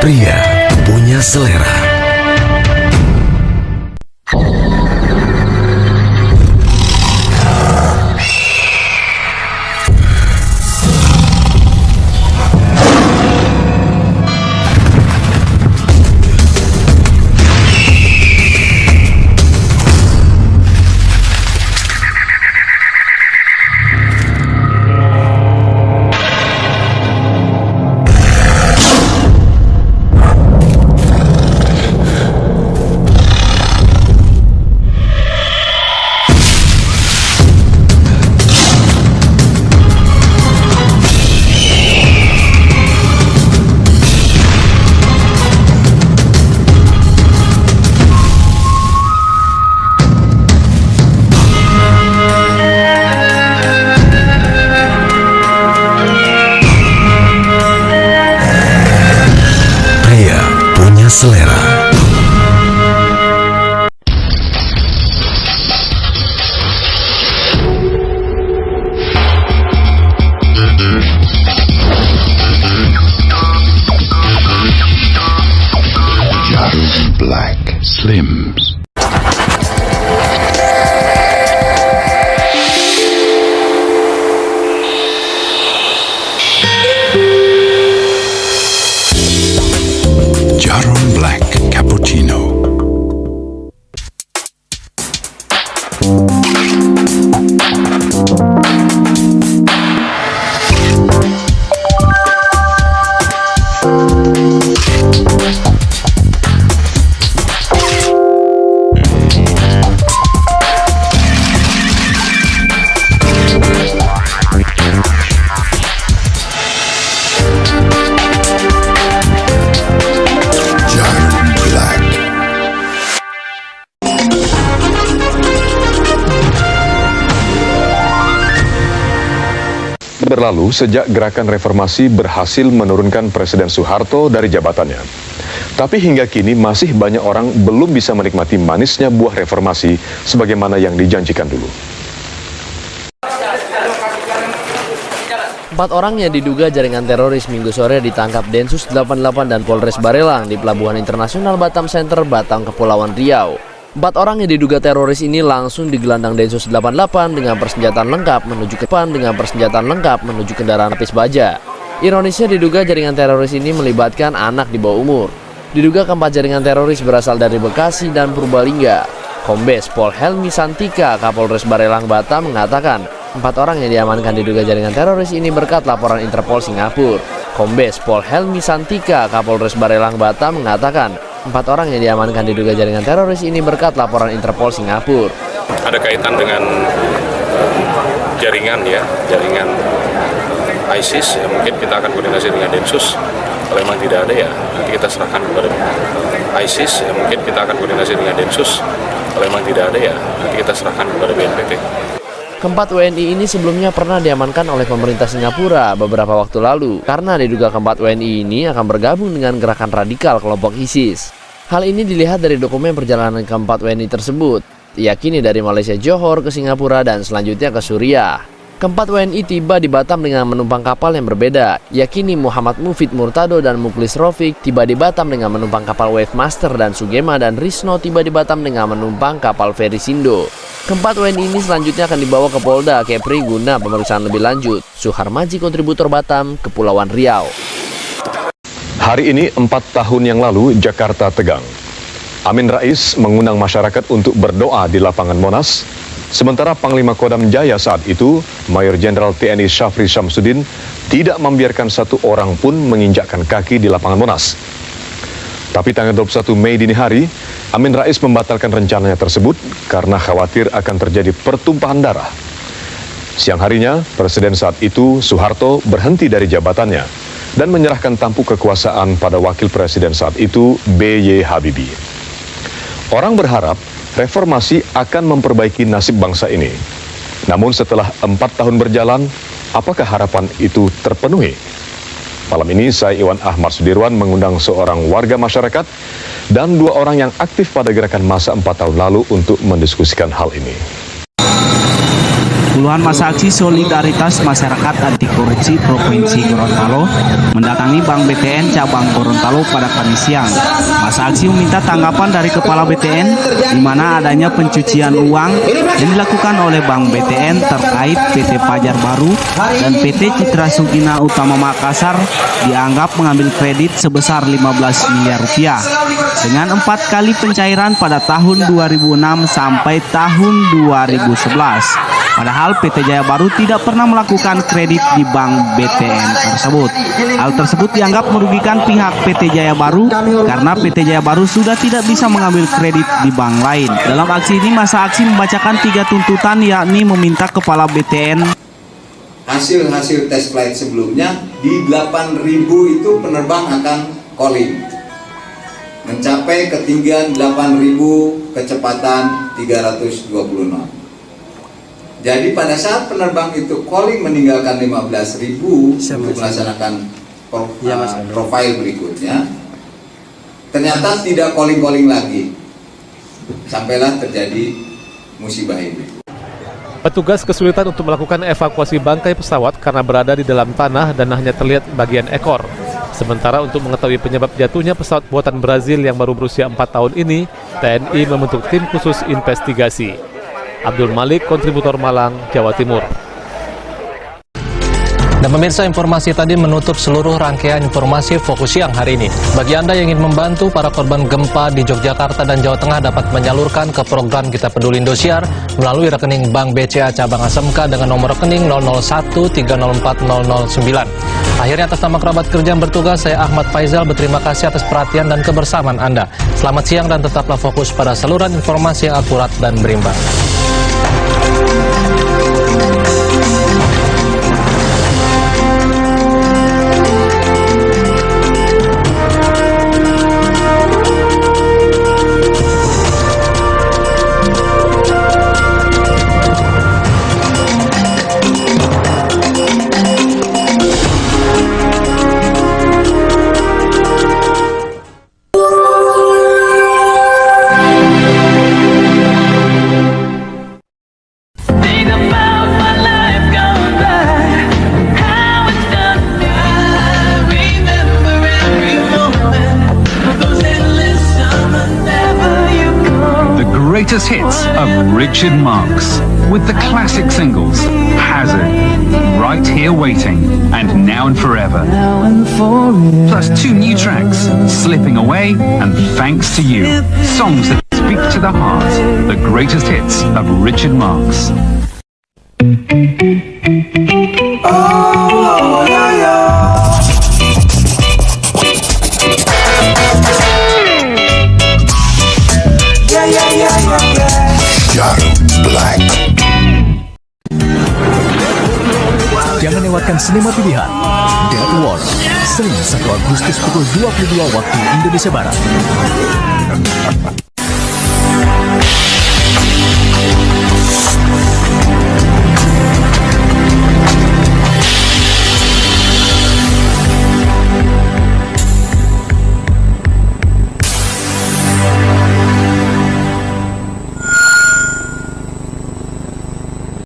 Pria punya selera. Selera. Jarum Black Slims. Jarum Black Cappuccino. Berlalu sejak gerakan reformasi berhasil menurunkan Presiden Soeharto dari jabatannya. Tapi hingga kini masih banyak orang belum bisa menikmati manisnya buah reformasi sebagaimana yang dijanjikan dulu. 4 orang yang diduga jaringan teroris Minggu sore ditangkap Densus 88 dan Polres Barelang di Pelabuhan Internasional Batam Center, Batam, Kepulauan Riau. 4 orang yang diduga teroris ini langsung digelandang Densus 88 dengan persenjataan lengkap menuju kendaraan lapis baja. Ironisnya diduga jaringan teroris ini melibatkan anak di bawah umur. Diduga keempat jaringan teroris berasal dari Bekasi dan Purbalingga. Kombes Pol Helmi Santika, Kapolres Barelang Batam mengatakan 4 orang yang diamankan diduga jaringan teroris ini berkat laporan Interpol Singapura. Kombes Pol Helmi Santika, Kapolres Barelang Batam mengatakan 4 orang yang diamankan diduga jaringan teroris ini berkat laporan Interpol Singapura. Ada kaitan dengan jaringan ISIS, ya mungkin kita akan koordinasi dengan Densus. Kalau memang tidak ada ya nanti kita serahkan kepada ISIS, ya mungkin kita akan koordinasi dengan Densus. Kalau memang tidak ada ya nanti kita serahkan kepada BNPB. Keempat WNI ini sebelumnya pernah diamankan oleh pemerintah Singapura beberapa waktu lalu karena diduga keempat WNI ini akan bergabung dengan gerakan radikal kelompok ISIS. Hal ini dilihat dari dokumen perjalanan keempat WNI tersebut, diyakini dari Malaysia Johor ke Singapura dan selanjutnya ke Suriah. Keempat WNI tiba di Batam dengan menumpang kapal yang berbeda, yakini Muhammad Mufid Murtado dan Muklis Rofik tiba di Batam dengan menumpang kapal Wave Master dan Sugema dan Risno tiba di Batam dengan menumpang kapal Feri Sindo. Keempat WNI ini selanjutnya akan dibawa ke Polda Kepri guna pemeriksaan lebih lanjut. Suharmaji, kontributor Batam, Kepulauan Riau. Hari ini 4 tahun yang lalu Jakarta tegang. Amin Rais mengundang masyarakat untuk berdoa di lapangan Monas. Sementara Panglima Kodam Jaya saat itu, Mayor Jenderal TNI Syafri Syamsuddin, tidak membiarkan satu orang pun menginjakkan kaki di lapangan Monas. Tapi tanggal 21 Mei dini hari, Amin Rais membatalkan rencananya tersebut karena khawatir akan terjadi pertumpahan darah. Siang harinya, Presiden saat itu, Soeharto, berhenti dari jabatannya dan menyerahkan tampuk kekuasaan pada Wakil Presiden saat itu, B.Y. Habibie. Orang berharap reformasi akan memperbaiki nasib bangsa ini. Namun setelah 4 tahun berjalan, apakah harapan itu terpenuhi? Malam ini saya Iwan Ahmad Sudirwan mengundang seorang warga masyarakat dan 2 orang yang aktif pada gerakan massa 4 tahun lalu untuk mendiskusikan hal ini. puluhan masa aksi Solidaritas Masyarakat Anti Korupsi Provinsi Gorontalo mendatangi Bank BTN cabang Gorontalo pada Kamis siang. Masa aksi meminta tanggapan dari Kepala BTN di mana adanya pencucian uang yang dilakukan oleh Bank BTN terkait PT Pajar Baru dan PT Citra Sugina Utama Makassar dianggap mengambil kredit sebesar 15 miliar rupiah dengan 4 kali pencairan pada tahun 2006 sampai tahun 2011. Padahal PT Jaya Baru tidak pernah melakukan kredit di Bank BTN tersebut. Hal tersebut dianggap merugikan pihak PT Jaya Baru karena PT Jaya Baru sudah tidak bisa mengambil kredit di bank lain. Dalam aksi ini, masa aksi membacakan 3 tuntutan, yakni meminta Kepala BTN hasil tes flight sebelumnya di 8.000 itu penerbang akan calling mencapai ketinggian 8.000 kecepatan 320 knot. Jadi pada saat penerbang itu calling meninggalkan 15.000 untuk melaksanakan profil berikutnya, ternyata tidak calling lagi, sampailah terjadi musibah ini. Petugas kesulitan untuk melakukan evakuasi bangkai pesawat karena berada di dalam tanah dan hanya terlihat bagian ekor. Sementara untuk mengetahui penyebab jatuhnya pesawat buatan Brazil yang baru berusia 4 tahun ini, TNI membentuk tim khusus investigasi. Abdul Malik, kontributor Malang, Jawa Timur. Dan pemirsa, informasi tadi menutup seluruh rangkaian informasi Fokus Siang hari ini. Bagi Anda yang ingin membantu para korban gempa di Yogyakarta dan Jawa Tengah dapat menyalurkan ke program Kita Peduli Indosiar melalui rekening Bank BCA Cabang ASMK dengan nomor rekening 001304009. Akhirnya atas nama kerabat kerja yang bertugas, saya Ahmad Faizal berterima kasih atas perhatian dan kebersamaan Anda. Selamat siang dan tetaplah fokus pada saluran informasi yang akurat dan berimbang. Greatest hits of Richard Marx with the classic singles Hazard, Right Here Waiting, and Now and Forever. Plus 2 new tracks, Slipping Away and Thanks to You. Songs that speak to the heart. The greatest hits of Richard Marx. Jarum Black. Jangan lewatkan sinema pilihan Dead War, Senin 1 Agustus pukul 22 waktu Indonesia Barat.